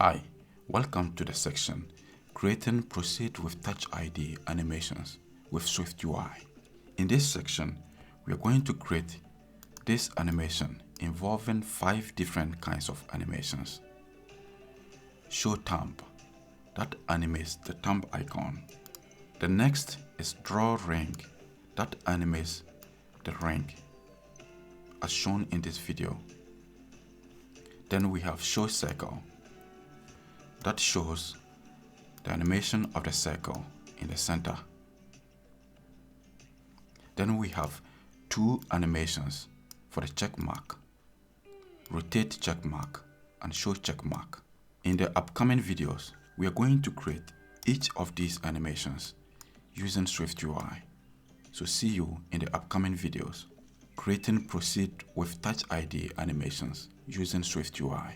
Hi, welcome to the section Creating Proceed with TouchID Animations with SwiftUI. In this section, we are going to create this animation involving 5 different kinds of animations. Show thumb, that animates the thumb icon. The next is draw ring, that animates the ring as shown in this video. Then we have show circle, that shows the animation of the circle in the center. Then we have 2 animations for the checkmark, rotate checkmark and show checkmark. In the upcoming videos, we are going to create each of these animations using SwiftUI. So see you in the upcoming videos, creating proceed with TouchID animations using SwiftUI.